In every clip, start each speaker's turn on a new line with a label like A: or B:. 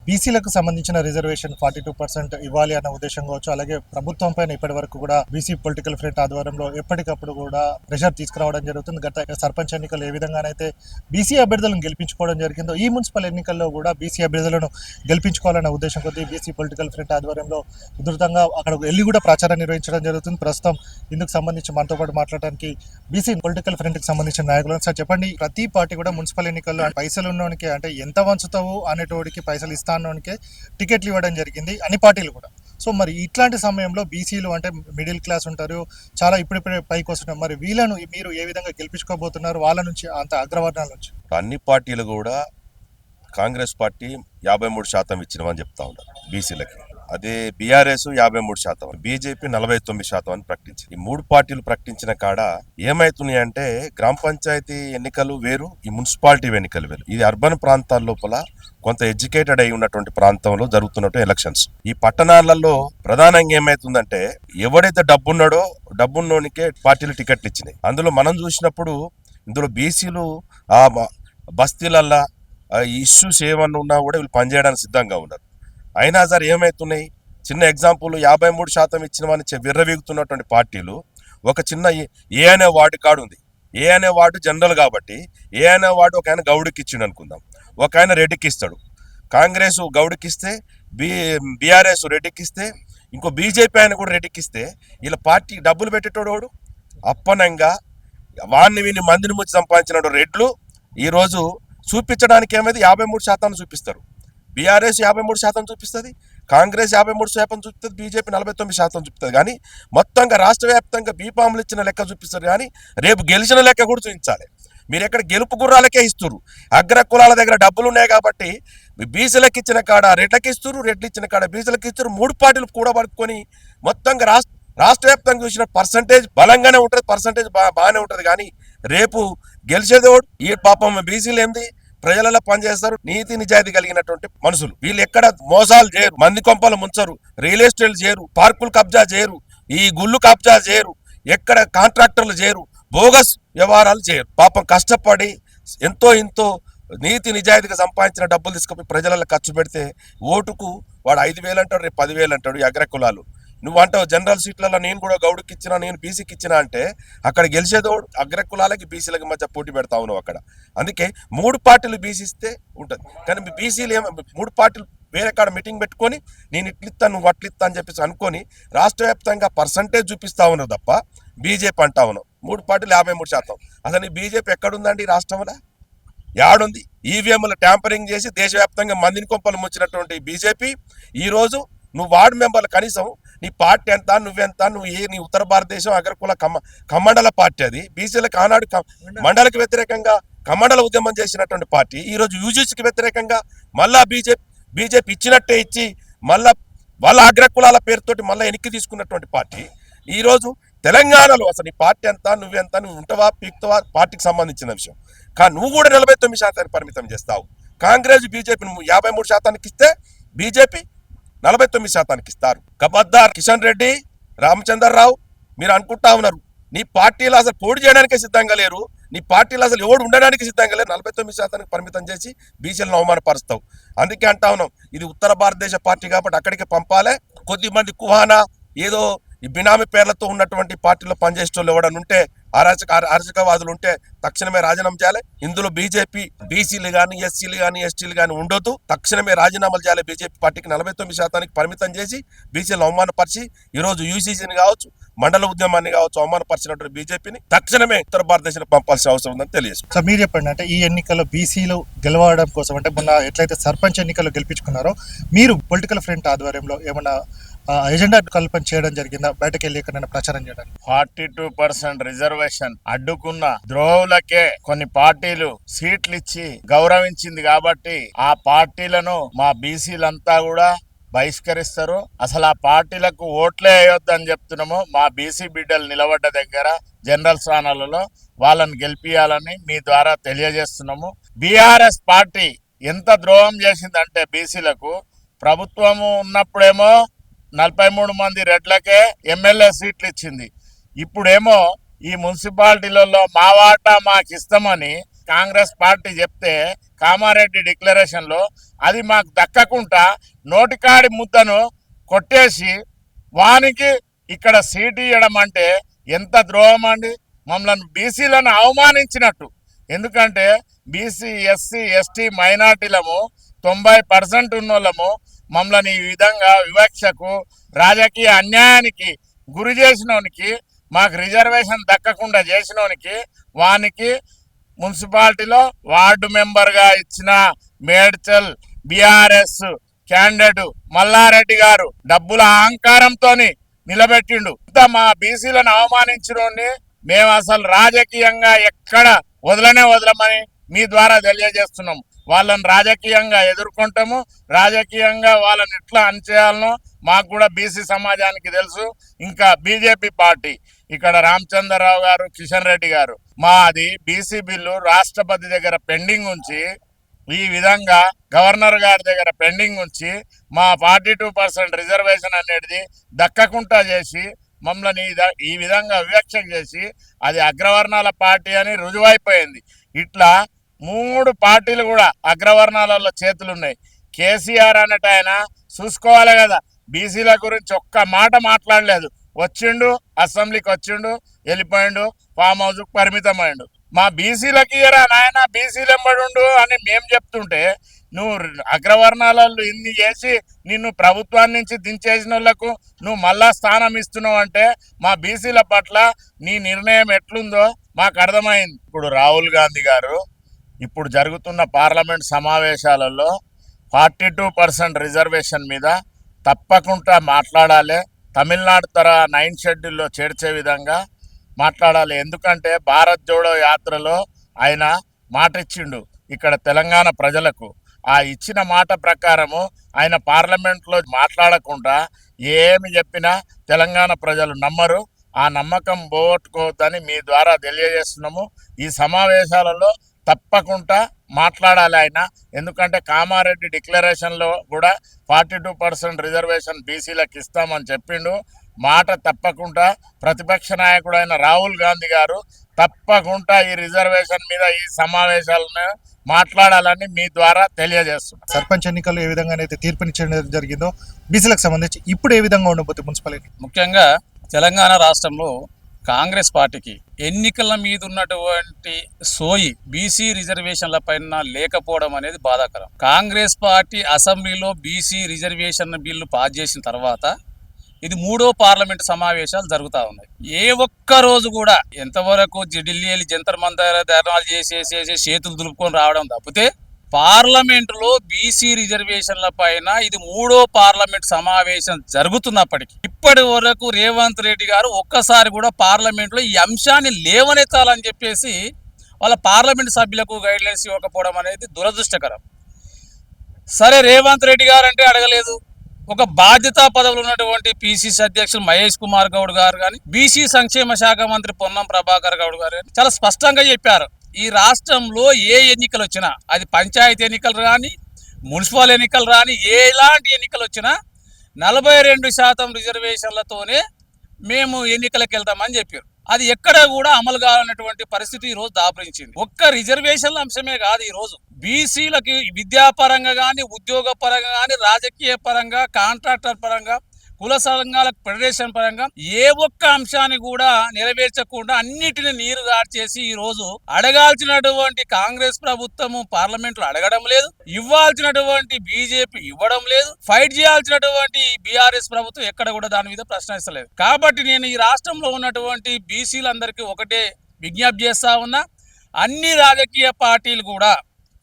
A: బీసీలకు సంబంధించిన రిజర్వేషన్ 42% ఇవ్వాలి అన్న ఉద్దేశం కావచ్చు. అలాగే ప్రభుత్వం పైన ఇప్పటి వరకు కూడా బీసీ పొలిటికల్ ఫ్రంట్ ఆధ్వర్యంలో ఎప్పటికప్పుడు కూడా ప్రెషర్ తీసుకురావడం జరుగుతుంది. గత సర్పంచ్ ఎన్నికల్లో ఏ విధంగానైతే బీసీ అభ్యర్థులను గెలిపించుకోవడం జరిగిందో ఈ మున్సిపల్ ఎన్నికల్లో కూడా బీసీ అభ్యర్థులను గెలిపించుకోవాలన్న ఉద్దేశం కొద్దీ బీసీ పొలిటికల్ ఫ్రంట్ ఆధ్వర్యంలో ఉధృతంగా అక్కడ వెళ్ళి కూడా ప్రచారం నిర్వహించడం జరుగుతుంది. ప్రస్తుతం ఇందుకు సంబంధించి మనతో పాటు మాట్లాడడానికి బీసీ పొలిటికల్ ఫ్రంట్కి సంబంధించిన నాయకులు. సార్ చెప్పండి, ప్రతి పార్టీ కూడా మున్సిపల్ ఎన్నికల్లో పైసలు ఉన్నోనికి అంటే ఎంత వంచుతావు అనేటోడికి పైసలు ఇస్తానోనికే టికెట్లు ఇవ్వడం జరిగింది అన్ని పార్టీలు కూడా. సో మరి ఇట్లాంటి సమయంలో బీసీలు అంటే మిడిల్ క్లాస్ ఉంటారు, చాలా ఇప్పుడిప్పుడే పైకి వస్తున్నారు. మరి వీళ్ళను మీరు ఏ విధంగా గెలిపించుకోబోతున్నారు వాళ్ళ నుంచి, అంత అగ్రవర్ణాల నుంచి?
B: అన్ని పార్టీలు కూడా కాంగ్రెస్ పార్టీ 53% ఇచ్చినమని చెప్తా ఉన్నారు బీసీలకి. అదే బీఆర్ఎస్ 53%, బీజేపీ 49% అని ప్రకటించింది. ఈ మూడు పార్టీలు ప్రకటించిన కాడ ఏమైతున్నాయి అంటే గ్రామ పంచాయతీ ఎన్నికలు వేరు, ఈ మున్సిపాలిటీ ఎన్నికలు వేరు. ఇది అర్బన్ ప్రాంతాల లోపల కొంత ఎడ్యుకేటెడ్ అయి ఉన్నటువంటి ప్రాంతంలో జరుగుతున్నట్టు ఎలక్షన్స్. ఈ పట్టణాలలో ప్రధానంగా ఏమైతుందంటే ఎవడైతే డబ్బున్నాడో డబ్బున్నోనికే పార్టీలు టికెట్లు ఇచ్చినాయి. అందులో మనం చూసినప్పుడు ఇందులో బీసీలు ఆ బస్తీలల్లా ఇష్యూస్ ఏమన్నా ఉన్నా కూడా వీళ్ళు పనిచేయడానికి సిద్ధంగా ఉన్నారు. అయినా సరే ఏమవుతున్నాయి, చిన్న ఎగ్జాంపుల్ 53% ఇచ్చినమని విర్రవీగుతున్నటువంటి పార్టీలు ఒక చిన్న ఏ అనే వార్డు కాడు ఉంది. ఏ అనే వార్డు జనరల్ కాబట్టి ఏ అనే వార్డు ఒక ఆయన గౌడికి ఇచ్చిండు అనుకుందాం, ఒక ఆయన రెడ్డికి ఇస్తాడు. కాంగ్రెస్ గౌడికి ఇస్తే, బీఆర్ఎస్ రెడ్డికి ఇస్తే, ఇంకో బీజేపీ ఆయన కూడా రెడ్డికి ఇస్తే వీళ్ళ పార్టీ డబ్బులు పెట్టేటోడు అప్పనంగా వాడిని వీడిని మందిని ముచ్చి సంపాదించిన రెడ్లు ఈరోజు చూపించడానికి ఏమైంది 53% చూపిస్తారు. బీఆర్ఎస్ 53% చూపిస్తుంది, కాంగ్రెస్ 53% చూపిస్తుంది, బీజేపీ 49% చూపిస్తుంది. కానీ మొత్తంగా రాష్ట్ర వ్యాప్తంగా బీఫామ్లు ఇచ్చిన లెక్క చూపిస్తారు. కానీ రేపు గెలిచిన లెక్క కూడా చూపించాలి. మీరు ఎక్కడ గెలుపు గుర్రాలకే ఇస్తారు. అగ్ర కులాల దగ్గర డబ్బులు ఉన్నాయి కాబట్టి బీసీలకు ఇచ్చిన కాడ రెడ్లకి ఇస్తారు, రెడ్లు ఇచ్చిన కాడ బీసీలకు ఇస్తారు. మూడు పార్టీలు కూడా పడుకొని మొత్తంగా రాష్ట్ర వ్యాప్తంగా చూసిన పర్సంటేజ్ బలంగానే ఉంటుంది, పర్సంటేజ్ బాగానే ఉంటుంది. కానీ రేపు గెలిచేది ఈ పాపం బీసీలు ఏంది ప్రజలలో పనిచేస్తారు, నీతి నిజాయితీ కలిగినటువంటి మనుషులు. వీళ్ళు ఎక్కడ మోసాలు చేయరు, మంది కొంపలు ముంచరు, రియల్ ఎస్టేట్ చేయరు, పార్కులు కబ్జా చేయరు, ఈ గుళ్ళు కబ్జా చేయరు, ఎక్కడ కాంట్రాక్టర్లు చేయరు, బోగస్ వ్యవహారాలు చేయరు. పాపం కష్టపడి ఎంతో ఇంతో నీతి నిజాయితీగా సంపాదించిన డబ్బులు తీసుకుపోయి ప్రజలలో ఖర్చు పెడితే ఓటుకు వాడు 5,000 అంటాడు, రేపు 10,000 అంటాడు. ఈ అగ్ర కులాలు నువ్వు అంటావు జనరల్ సీట్లలో నేను కూడా గౌడుకి ఇచ్చినా, నేను బీసీకి ఇచ్చినా అంటే అక్కడ గెలిచేదోడు అగ్ర కులాలకి బీసీలకి మధ్య పోటీ పెడతా ఉన్నావు అక్కడ. అందుకే మూడు పార్టీలు బీసీ ఇస్తే ఉంటుంది. కానీ బీసీలు మూడు పార్టీలు వేరే కాడ మీటింగ్ పెట్టుకొని నేను ఇట్లిస్తాను నువ్వు అట్లిస్తా అని చెప్పేసి అనుకొని రాష్ట్ర వ్యాప్తంగా పర్సంటేజ్ చూపిస్తా ఉన్నావు తప్ప బీజేపీ అంటా ఉన్నావు. మూడు పార్టీలు 53%. అసలు ఈ బీజేపీ ఎక్కడుందండి రాష్ట్రంలో? యాడుంది? ఈవీఎంలు ట్యాంపరింగ్ చేసి దేశవ్యాప్తంగా మందిని కొంపలు ముంచినటువంటి బీజేపీ ఈరోజు నువ్వు వార్డు మెంబర్లు కనీసం నీ పార్టీ ఎంత, నువ్వెంత, నీ ఉత్తర భారతదేశం అగ్రకుల కమండల పార్టీ అది. బీసీలకు ఆనాడు మండలకు వ్యతిరేకంగా కమండల ఉద్యమం చేసినటువంటి పార్టీ ఈరోజు యూజీసీకి వ్యతిరేకంగా మళ్ళా బీజేపీ ఇచ్చినట్టే ఇచ్చి మళ్ళా వాళ్ళ అగ్రకులాల పేరుతోటి మళ్ళీ వెనక్కి తీసుకున్నటువంటి పార్టీ ఈరోజు తెలంగాణలో అసలు నీ పార్టీ ఎంత, నువ్వెంత, నువ్వు ఉంటావా పీక్తావా పార్టీకి సంబంధించిన విషయం. కానీ నువ్వు కూడా 49% పరిమితం చేస్తావు. కాంగ్రెస్ బీజేపీ 53% ఇస్తే బీజేపీ 49% ఇస్తారు. గబద్దార్ కిషన్ రెడ్డి, రామచంద్రరావు మీరు అనుకుంటా ఉన్నారు నీ పార్టీలో అసలు పోటీ చేయడానికే సిద్ధంగా లేరు, నీ పార్టీలో అసలు ఎవడు ఉండడానికి సిద్ధంగా లేరు. 49% పరిమితం చేసి బీసీలను అవమానపరుస్తావు. అందుకే అంటా ఉన్నాం ఇది ఉత్తర భారతదేశ పార్టీ కాబట్టి అక్కడికి పంపాలి. కొద్దిమంది కుహానా ఏదో ఈ బినామీ పేర్లతో ఉన్నటువంటి పార్టీలో పనిచేసేటోళ్ళు ఎవడన్నా ఉంటే అరాచకవాదులు ఉంటే తక్షణమే రాజీనామా చేయాలి. ఇందులో బీజేపీ బీసీలు కానీ ఎస్సీలు కానీ ఎస్టీలు కానీ ఉండొద్దు, తక్షణమే రాజీనామాలు చేయాలి. బీజేపీ పార్టీకి 49% పరిమితం చేసి బీసీలను అవమానపరిచి ఈరోజు యూసీసీని కావచ్చు మండల ఉద్యమాన్ని కావచ్చు అవమానపరిచినటువంటి బీజేపీని తక్షణమే ఉత్తర భారతదేశం పంపాల్సిన అవసరం ఉందని తెలియజేస్తుంది.
A: సార్ మీరు చెప్పండి, అంటే ఈ ఎన్నికల్లో బీసీలు గెలవడం కోసం అంటే మొన్న ఎట్లయితే సర్పంచ్ ఎన్నికల్లో గెలిపించుకున్నారో మీరు పొలిటికల్ ఫ్రంట్ ఆధ్వర్యంలో ఏమన్నా ఎజెండా కల్పన చేయడం జరిగిందా బయటకు వెళ్ళి ఎక్కడైనా ప్రచారం చేయడానికి?
C: 42% రిజర్వేషన్ అడ్డుకున్న ద్రోహులకే కొన్ని పార్టీలు సీట్లు ఇచ్చి గౌరవించింది కాబట్టి ఆ పార్టీలను మా బీసీలంతా కూడా బహిష్కరిస్తారు. అసలు ఆ పార్టీలకు ఓట్లే వేయొద్దని చెప్తున్నాము. మా బీసీ బిడ్డలు నిలబడ్డ దగ్గర జనరల్ స్థానాలలో వాళ్ళని గెలిపియాలని మీ ద్వారా తెలియజేస్తున్నాము. బీఆర్ఎస్ పార్టీ ఎంత ద్రోహం చేసిందంటే బీసీలకు ప్రభుత్వము ఉన్నప్పుడేమో 43 మంది రెడ్లకే ఎమ్మెల్యే సీట్లు ఇచ్చింది. ఇప్పుడేమో ఈ మున్సిపాలిటీలలో మా వాటా మాకు ఇస్తామని కాంగ్రెస్ పార్టీ చెప్తే కామారెడ్డి డిక్లరేషన్ లో అది మాకు దక్కకుండా నోటికాడి ముద్దను కొట్టేసి వానికి ఇక్కడ సీటు ఇవ్వడం అంటే ఎంత ద్రోహం అండి. మమ్మల్ని బీసీలను అవమానించినట్టు. ఎందుకంటే బీసీ ఎస్సీ ఎస్టీ మైనార్టీలము 90% ఉన్నోళ్ళము మమ్మల్ని ఈ విధంగా వివక్షకు రాజకీయ అన్యాయానికి గురి చేసినోనికి, మాకు రిజర్వేషన్ దక్కకుండా చేసినోనికి వానికి మున్సిపాలిటీలో వార్డు మెంబర్గా ఇచ్చిన మేడ్చల్ బీఆర్ఎస్ క్యాండిడేట్ మల్లారెడ్డి గారు డబ్బుల అహంకారంతో నిలబెట్టిండు. ఇంత మా బీసీలను అవమానించినోడిని మేము అసలు రాజకీయంగా ఎక్కడ వదలమని మీ ద్వారా తెలియజేస్తున్నాం. వాళ్ళని రాజకీయంగా ఎదుర్కొంటాము. రాజకీయంగా వాళ్ళని ఎట్లా అణచేయాలనో మాకు కూడా బీసీ సమాజానికి తెలుసు. ఇంకా బీజేపీ పార్టీ ఇక్కడ రామచంద్రరావు గారు, కిషన్ రెడ్డి గారు, మాది బీసీ బిల్లు రాష్ట్రపతి దగ్గర పెండింగ్ ఉంచి, ఈ విధంగా గవర్నర్ గారి దగ్గర పెండింగ్ ఉంచి మా 42% రిజర్వేషన్ అనేది దక్కకుండా చేసి మమ్మల్ని ఈ విధంగా వివక్ష చేసి అది అగ్రవర్ణాల పార్టీ అని రుజువైపోయింది. ఇట్లా 3 పార్టీలు కూడా అగ్రవర్ణాలలో చేతులున్నాయి. కేసీఆర్ అన్నట్టు ఆయన చూసుకోవాలి కదా, బీసీల గురించి ఒక్క మాట మాట్లాడలేదు. వచ్చిండు, అసెంబ్లీకి వచ్చిండు, వెళ్ళిపోయిండు, ఫామ్ హౌస్ పరిమితమైండు. మా బీసీలకి ఇయరా నాయన, బీసీలు ఎంబడుండు అని మేము చెప్తుంటే నువ్వు అగ్రవర్ణాలలో ఇన్ని చేసి నిన్ను ప్రభుత్వాన్ని నుంచి దించేసిన వాళ్ళకు నువ్వు మళ్ళా స్థానం ఇస్తున్నావు అంటే మా బీసీల పట్ల నీ నిర్ణయం ఎట్లుందో మాకు అర్థమైంది. ఇప్పుడు రాహుల్ గాంధీ గారు ఇప్పుడు జరుగుతున్న పార్లమెంట్ సమావేశాలలో 42% రిజర్వేషన్ మీద తప్పకుండా మాట్లాడాలి. తమిళనాడు తర 9 షెడ్యూల్లో చేర్చే విధంగా మాట్లాడాలి. ఎందుకంటే భారత్ జోడో యాత్రలో ఆయన మాట ఇచ్చిండు ఇక్కడ తెలంగాణ ప్రజలకు. ఆ ఇచ్చిన మాట ప్రకారము ఆయన పార్లమెంట్లో మాట్లాడకుండా ఏమి చెప్పినా తెలంగాణ ప్రజలు నమ్మరు. ఆ నమ్మకం పోగొట్టుకోవద్దని మీ ద్వారా తెలియజేస్తున్నాము. ఈ సమావేశాలలో తప్పకుండా మాట్లాడాలి ఆయన. ఎందుకంటే కామారెడ్డి డిక్లరేషన్లో కూడా 42% రిజర్వేషన్ బీసీలకు ఇస్తామని చెప్పిండు. మాట తప్పకుండా ప్రతిపక్ష నాయకుడైన రాహుల్ గాంధీ గారు తప్పకుండా ఈ రిజర్వేషన్ మీద ఈ సమావేశాలను మాట్లాడాలని మీ ద్వారా తెలియజేస్తున్నారు.
A: సర్పంచ్ ఎన్నికల్లో ఏ విధంగానైతే తీర్పునిచ్చడం జరిగిందో బీసీలకు సంబంధించి ఇప్పుడు ఏ విధంగా ఉండబోతుంది మున్సిపాలిటీ?
D: ముఖ్యంగా తెలంగాణ రాష్ట్రంలో కాంగ్రెస్ పార్టీకి ఎన్నికల మీద ఉన్నటువంటి సోయి బీసీ రిజర్వేషన్ల పైన లేకపోవడం అనేది బాధాకరం. కాంగ్రెస్ పార్టీ అసెంబ్లీలో బీసీ రిజర్వేషన్ బిల్లు పాస్ చేసిన తర్వాత ఇది 3వ పార్లమెంట్ సమావేశాలు జరుగుతూ ఉన్నాయి. ఏ ఒక్క రోజు కూడా ఎంతవరకు ఢిల్లీ వెళ్ళి జంతర్ మంతర్ ధర్నాలు చేసేసి చేతులు దులుపుకొని రావడం తప్పితే పార్లమెంటులో బీసీ రిజర్వేషన్ల పైన ఇది 3వ పార్లమెంట్ సమావేశం జరుగుతున్నప్పటికీ ఇప్పటి వరకు రేవంత్ రెడ్డి గారు ఒక్కసారి కూడా పార్లమెంట్లో ఈ అంశాన్ని లేవనెత్తాలని చెప్పేసి వాళ్ళ పార్లమెంట్ సభ్యులకు గైడ్లైన్స్ ఇవ్వకపోవడం అనేది దురదృష్టకరం. సరే, రేవంత్ రెడ్డి గారు అంటే అడగలేదు. ఒక బాధ్యతా పదవులు ఉన్నటువంటి పిసిసి అధ్యక్షులు మహేష్ కుమార్ గౌడ్ గారు కానీ, బీసీ సంక్షేమ శాఖ మంత్రి పొన్నం ప్రభాకర్ గౌడ్ గారు చాలా స్పష్టంగా చెప్పారు, ఈ రాష్ట్రంలో ఏ ఎన్నికలు వచ్చినా, అది పంచాయతీ ఎన్నికలు కానీ, మున్సిపల్ ఎన్నికలు కానీ, ఎలాంటి ఎన్నికలు వచ్చినా 42% రిజర్వేషన్లతోనే మేము ఎన్నికలకు వెళ్తామని చెప్పారు. అది ఎక్కడ కూడా అమలు కావాలన్నటువంటి పరిస్థితి ఈ రోజు దాపురించింది. ఒక్క రిజర్వేషన్ల అంశమే కాదు, ఈ రోజు బీసీలకి విద్యాపరంగా కానీ, ఉద్యోగ పరంగా కానీ, రాజకీయ పరంగా, కాంట్రాక్టర్ పరంగా, కుల సంఘాల ఫెడరేషన్ పరంగా ఏ ఒక్క అంశాన్ని కూడా నెరవేర్చకుండా అన్నిటిని నీరు గార్చేసి ఈ రోజు అడగాల్సినటువంటి కాంగ్రెస్ ప్రభుత్వము పార్లమెంట్ లో అడగడం లేదు, ఇవ్వాల్సినటువంటి బీజేపీ ఇవ్వడం లేదు, ఫైట్ చేయాల్సినటువంటి బీఆర్ఎస్ ప్రభుత్వం ఎక్కడ కూడా దాని మీద ప్రశ్నిస్తలేదు. కాబట్టి నేను ఈ రాష్ట్రంలో ఉన్నటువంటి బీసీలందరికీ ఒకటే విజ్ఞప్తి చేస్తా ఉన్నా, అన్ని రాజకీయ పార్టీలు కూడా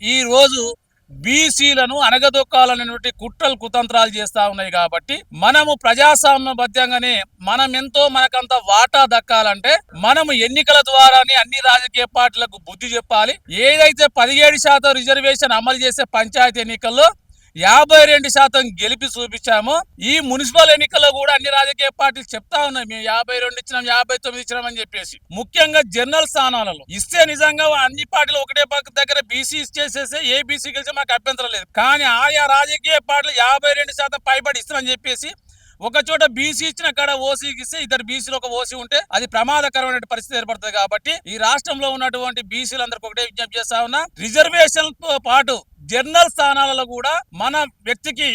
D: ఈ రోజు బీసీలను అనగదొక్కాలనేటువంటి కుట్రలు కుతంత్రాలు చేస్తా ఉన్నాయి. కాబట్టి మనము ప్రజాస్వామ్యబద్ధంగానే మనకంత వాటా దక్కాలంటే మనము ఎన్నికల ద్వారానే అన్ని రాజకీయ పార్టీలకు బుద్ధి చెప్పాలి. ఏదైతే 17% రిజర్వేషన్ అమలు చేసే పంచాయతీ ఎన్నికల్లో 52% గెలిపి చూపించాము, ఈ మున్సిపల్ ఎన్నికల్లో కూడా అన్ని రాజకీయ పార్టీలు చెప్తా ఉన్నాయి మేము 52 ఇచ్చినాం, 59 ఇచ్చినాం అని చెప్పేసి. ముఖ్యంగా జనరల్ స్థానాలలో ఇస్తే నిజంగా అన్ని పార్టీలు ఒకటే పక్క దగ్గర బీసీ ఇచ్చేసేస్తే ఏ బీసీ గెలిచే మాకు అభ్యంతరం లేదు. కానీ ఆయా రాజకీయ పార్టీలు 52% పైబడి ఇస్తామని చెప్పేసి ఒక చోట బీసీ ఇచ్చిన కాడ ఓసీకి ఇస్తే ఇద్దరు బీసీలు ఒక ఓసీ ఉంటే అది ప్రమాదకరమైన పరిస్థితి ఏర్పడుతుంది. కాబట్టి ఈ రాష్ట్రంలో ఉన్నటువంటి బీసీలందరికీ ఒకటే విజ్ఞప్తి చేస్తా ఉన్నా, రిజర్వేషన్ తో పాటు జనరల్ స్థానాలలో కూడా మన వ్యక్తికి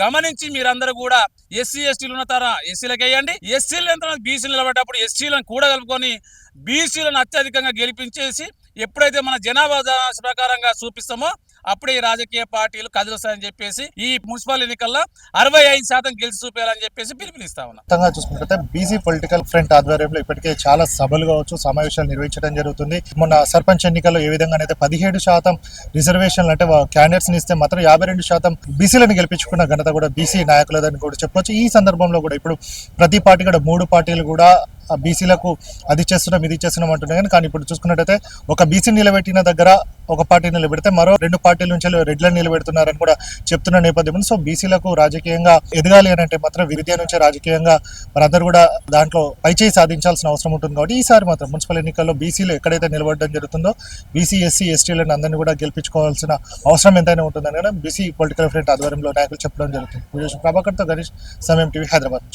D: గమనించి మీరందరూ కూడా ఎస్సీ ఎస్టీలు ఉన్న తర ఎస్సీలకు వేయండి, ఎస్సీలు ఎంత బీసీలు నిలబడ్డప్పుడు ఎస్సీలను కూడా కలుపుకొని బీసీలను అత్యధికంగా గెలిపించేసి ఎప్పుడైతే మన జనాభా ప్రకారంగా చూపిస్తామో అప్పుడే ఈ రాజకీయ పార్టీలు కదిలిస్తాయని చెప్పేసి ఈ మున్సిపల్ ఎన్నికల్లో 65% గెలిచి చూపేయాలని చెప్పేసి పిలుపునిస్తా ఉన్నా.
A: మొత్తంగా చూసుకుంటే బీసీ పొలిటికల్ ఫ్రంట్ ఆధ్వర్యంలో ఇప్పటికే చాలా సభలు కావచ్చు, సమావేశాలు నిర్వహించడం జరుగుతుంది. మొన్న సర్పంచ్ ఎన్నికల్లో ఏ విధంగా అయితే 17% రిజర్వేషన్లు అంటే క్యాండిడేట్స్ ఇస్తే మాత్రం 52% బీసీలను గెలిపించుకున్న ఘనత కూడా బీసీ నాయకులదని కూడా చెప్పొచ్చు. ఈ సందర్భంలో కూడా ఇప్పుడు ప్రతి పార్టీ కూడా 3 పార్టీలు కూడా బీసీలకు అది చేస్తున్నాం ఇది చేస్తున్నాం అంటున్నాయి. కానీ ఇప్పుడు చూసుకున్నట్టయితే ఒక బీసీ నిలబెట్టిన దగ్గర ఒక పార్టీ నిలబెడితే మరో 2 పార్టీల నుంచి రెడ్లను నిలబెడుతున్నారని కూడా చెప్తున్న నేపథ్యం. సో బీసీలకు రాజకీయంగా ఎదగాలి అని అంటే మాత్రం విద్య నుంచి రాజకీయంగా మనందరూ కూడా దాంట్లో పైచేయి సాధించాల్సిన అవసరం ఉంటుంది. కాబట్టి ఈసారి మాత్రం మున్సిపల్ ఎన్నికల్లో బీసీలు ఎక్కడైతే నిలబడడం జరుగుతుందో బీసీ ఎస్సీ ఎస్టీలను అందరినీ కూడా గెలిపించుకోవాల్సిన అవసరం ఎంతైనా ఉంటుందని కూడా బీసీ పొలిటికల్ ఫ్రంట్ ఆధ్వర్యంలో నాయకులు చెప్పడం జరుగుతుంది. ప్రభాకర్తో గణేష్, సమయం టీవీ, హైదరాబాద్ నుంచి.